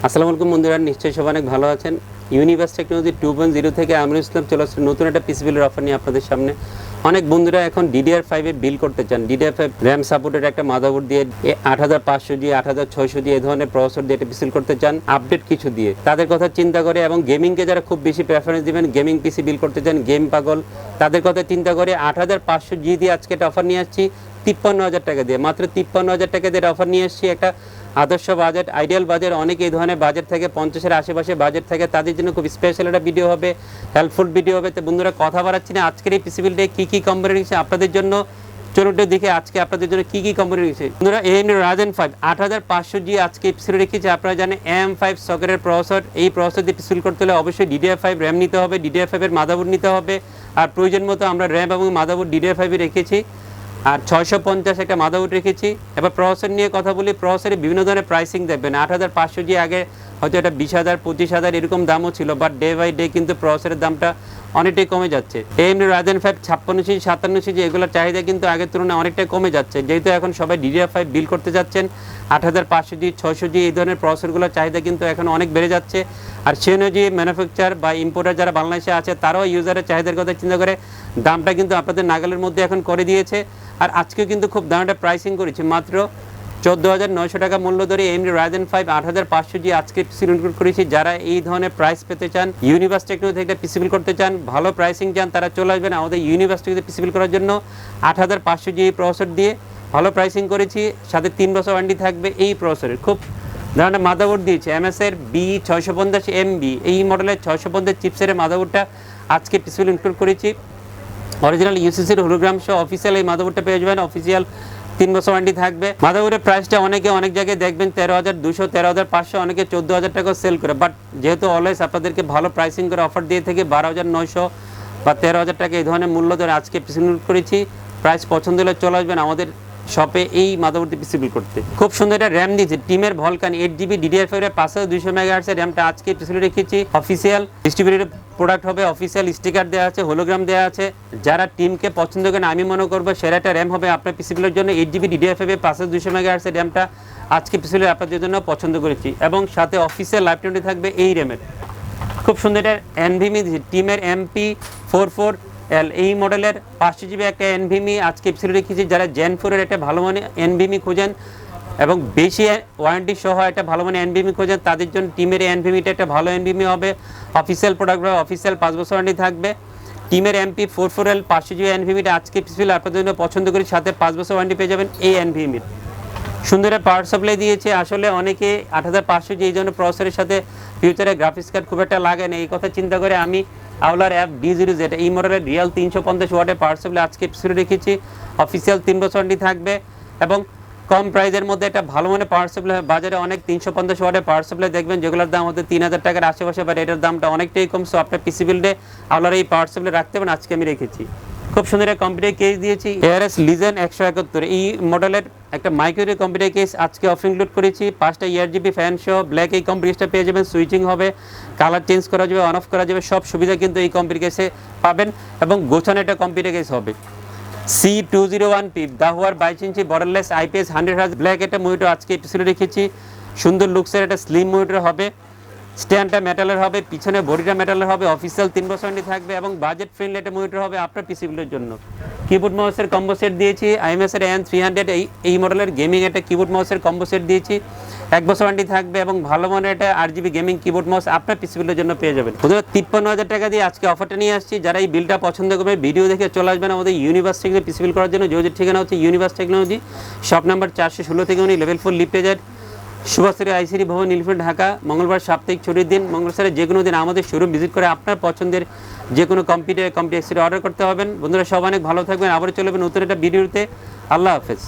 আসসালামু আলাইকুম বন্ধুরা, নিশ্চয়ই সবাই অনেক ভালো আছেন। ইউনিভার্স টেকনোলজি 2.0 থেকে আমিরুল ইসলাম চলে আসছে নতুন একটা পিসি বিলের অফার নিয়ে আপনাদের সামনে। অনেক বন্ধুরা এখন DDR5 এ বিল করতে চান। DDR5 র্যাম সাপোর্টেড একটা মাদারবোর্ড দিয়ে 8500 দিয়ে 8600 দিয়ে এই ধরনের প্রসেসর দিয়ে এটা পিসি করতে চান, আপডেট কিছু দিয়ে। তাদের কথা চিন্তা করে এবং গেমিংকে যারা খুব বেশি প্রেফারেন্স দিবেন, গেমিং পিসি বিল করতে চান, গেম পাগল, তাদের কথা চিন্তা করে 8500G দিয়ে আজকে একটা অফার নিয়ে আসছি 53,000 টাকা দিয়ে। মাত্র 53,000 টাকা দিয়ে অফার নিয়ে আসছি। একটা আদর্শ বাজেট, আইডিয়াল বাজেট, অনেক এই ধরনের বাজেট থেকে 50-এর আশেপাশে বাজেট থাকে, তাদের জন্য খুব স্পেশাল একটা ভিডিও হবে, হেল্পফুল ভিডিও হবে। তো বন্ধুরা কথা বাড়াচ্ছি না, আজকের এই পিসি বিলটা কী কী কোম্পানি রয়েছে আপনাদের জন্য চলুন দেখে আজকে আপনাদের জন্য কী কী কোম্পানি রয়েছে। বন্ধুরা AMD Ryzen 5 8500G আজকে পিসি রেখেছি। আপনারা জানেন AM5 সকেটের প্রসেসর, এই প্রসেসর দিয়ে পিসি করতে হলে অবশ্যই DDR5 র্যাম নিতে হবে, DDR5 এর মাদারবোর্ড নিতে হবে। আর প্রয়োজন মতো আমরা র্যাম এবং মাদারবোর্ড DDR5 রেখেছি, আর 650 একটা মাদারবোর্ড রেখেছি। এবার প্রসেসর নিয়ে কথা বলি। প্রসেসরে বিভিন্ন ধরনের প্রাইসিং দেখবেন। 8500G আগে হয়তো এটা 20,000 25,000 এরকম দামও ছিল, বাট ডে বাই ডে কিন্তু প্রসেসরের দামটা অনেকটাই কমে যাচ্ছে। AMD Ryzen 5 56 57 এগুলোর চাহিদা কিন্তু আগের তুলনায় অনেকটাই কমে যাচ্ছে, যেহেতু এখন সবাই DDR5 বিল করতে যাচ্ছেন। 8500G 600G এই ধরনের প্রসেসরগুলোর চাহিদা কিন্তু এখন অনেক বেড়ে যাচ্ছে। আর সেই অনুযায়ী ম্যানুফ্যাকচার বা ইম্পোর্টার যারা বাংলাদেশে আছে তারাও ইউজারের চাহিদার কথা চিন্তা করে দামটা কিন্তু আপনাদের নাগালের মধ্যে এখন করে দিয়েছে। আর আজকেও কিন্তু খুব দামটা প্রাইসিং করেছি, মাত্র 14,900 টাকা মূল্য ধরে AMD Ryzen 5 8500G আজকে পিসি ইনক্লুড করেছি। যারা এই ধরনের প্রাইস পেতে চান, ইউনিভার্স টেকনোলজি থেকে পিসি বিল করতে চান, ভালো প্রাইসিং চান, তারা চলে আসবেন আমাদের ইউনিভার্স থেকে পিসি বিল করার জন্য। 8500G এই প্রসেসর দিয়ে ভালো প্রাইসিং করেছি, সাথে 3 বছর ওয়ারেন্টি থাকবে। এই প্রসেসরের খুব ধরনের মাদারবোর্ড দিয়েছে, MSI B650MB এই মডেলের 650 চিপসের মাদারবোর্ডটা আজকে পিসি বিল ইনক্লুড করেছি। অরিজিনাল ইউসিসির হোলোগ্রাম সহ অফিসিয়াল এই মাদারবোর্ডটা পেয়ে যাবেন, অফিসিয়াল 3 বছর ওয়ারেন্টি থাকবে। মাদারবোর্ডের প্রাইসটা অনেক জায়গায় দেখবেন 13,200 13,500, অনেকে 14,000 টাকা সেল করে, বাট যেহেতু অলওয়েজ আপনাদেরকে ভালো প্রাইসিং করে অফার দিয়ে থেকে 12,900 বা 13,000 টাকা এই ধরনের মূল্য ধরে আজকে পিসি ইনক্লুড করেছি। প্রাইস পছন্দ হলে চলে আসবেন আমাদের শপে এই মাদারবোর্ড পিসি বিল করতে। খুব সুন্দর একটা র্যাম দিয়েছে টিমের ভলকান 8GB DDR5 এর 5200 MHz র্যামটা আজকে পিসি রেখেছি। অফিসিয়াল ডিস্ট্রিবিউটেড প্রোডাক্ট হবে, অফিসিয়াল স্টিকার দেওয়া আছে, হোলোগ্রাম দেওয়া আছে। যারা টিমকে পছন্দ করেন, আমি মনে করবো সেরা একটা র্যাম হবে আপনার পিসি বিলের জন্য। 8GB DDR5 এর 5200 MHz র্যামটা আজকে পিসি বিলে আপনাদের জন্য পছন্দ করেছি, এবং সাথে অফিসিয়াল লাইফ টাইম থাকবে এই র্যামের। খুব সুন্দর একটা NVMe টিমের MP44L এই মডেলের 500GB একটা NVMe আজকে পিসি রেখেছি। যারা Gen 4 এর একটা ভালো মানে NVMe খোঁজেন এবং বেশি ওয়ারেন্টি সহ একটা ভালো মানে NVMe খোঁজেন, তাদের জন্য টিমের NVMeটা একটা ভালো NVMe হবে। অফিসিয়াল প্রোডাক্ট হবে, অফিসিয়াল 5 বছর ওয়ারেন্টি থাকবে। টিমের MP44L 500GB NVMeটা আজকে পিসি আপনাদের জন্য পছন্দ করি, সাথে 5 বছর ওয়ারেন্টি পেয়ে যাবেন এই NVMe। সুন্দর পাওয়ার সাপ্লাই দিয়েছে। আসলে অনেকে 8500G এই জন্য প্রসেসরের সাথে ফিউচারে গ্রাফিক্স কার্ড খুব একটা লাগে না, এই কথা চিন্তা করে আমি আওলার অ্যাপ D0Z এই মডেলের রিয়াল 350 ওয়াটের পাওয়ার সাপ্লাই আজকে পিসি রেখেছি। অফিসিয়াল 3 বছর ওয়ারেন্টি থাকবে, এবং কম প্রাইসের মধ্যে একটা ভালো মানে পাওয়ার সাপ্লাই। বাজারে অনেক 350 ওয়াটের পাওয়ার সাপ্লাই দেখবেন যেগুলোর দাম হতে 3,000 টাকার আশেপাশে, বাট এটার দামটা অনেকটাই কম। সো আপনার পিসি বিল্ডে আওলার এই পাওয়ার সাপ্লাই রাখতে পারেন, আজকে আমি রেখেছি। খুব সুন্দর একটা কম্পিউটার কেস দিয়েছি, ARS Legion 171 এই মডেলের একটা মাইক্রো কম্পিউটার কেস আজকে অফ ইনক্লুড করেছি। 5টা ERGB ফ্যান সহ ব্ল্যাক এই কম্পিউটারটা পেয়ে যাবেন। সুইচিং হবে, কালার চেঞ্জ করা যাবে, অন অফ করা যাবে, সব সুবিধা কিন্তু এই কম্পিউটার কেসে পাবেন, এবং গোছানো একটা কম্পিউটার কেস হবে। C201P দাহুয়ার 22 ইঞ্চি বর্ডারলেস IPS 100Hz ব্ল্যাক একটা মনিটর আজকে পিছনে রেখেছি। সুন্দর লুকসের একটা স্লিম মনিটর হবে, স্ট্যান্ডটা মেটালের হবে, পিছনে বডিটা মেটালের হবে, অফিসিয়াল 3 বছর ওয়ারেন্টি থাকবে, এবং বাজেট ফ্রেন্ডলি একটা মনিটর হবে আপনার পিসি বিলের জন্য। কিবোর্ড মাউসের কম্বো সেট দিয়েছি, IMS এর N300 এই মডেলের গেমিং একটা কিবোর্ড মাউসের কম্বো সেট দিয়েছি, 1 বছর ওয়ারেন্টি থাকবে, এবং ভালো মানের একটা RGB গেমিং কিবোর্ড মাউস আপনার পিসি বিলের জন্য পেয়ে যাবেন। 53,000 টাকা দিয়ে আজকে অফারটা নিয়ে আসছি। যারা এই বিলটা পছন্দ করবে ভিডিও দেখে চলে আসবেন আমাদের ইউনিভার্স থেকে পিসি বিল করার জন্য। যোগাযোগ ঠিকানা হচ্ছে ইউনিভার্স টেকনোলজি, শপ নাম্বার 416 থেকে লেভেল 4 লিফটেজার, সুভাষশ্রী আইসিডি ভবন, নীলফামারী, ঢাকা। মঙ্গলবার সাপ্তাহিক ছুটির দিন, মঙ্গলবারে যে কোনো দিন আমাদের শোরুম ভিজিট করে আপনার পছন্দের যে কোনো কম্পিউটার অর্ডার করতে হবেন। বন্ধুরা সব অনেক ভালো থাকবেন, আবার চলে যাবেন নতুন একটা ভিডিওতে। আল্লাহ হাফেজ।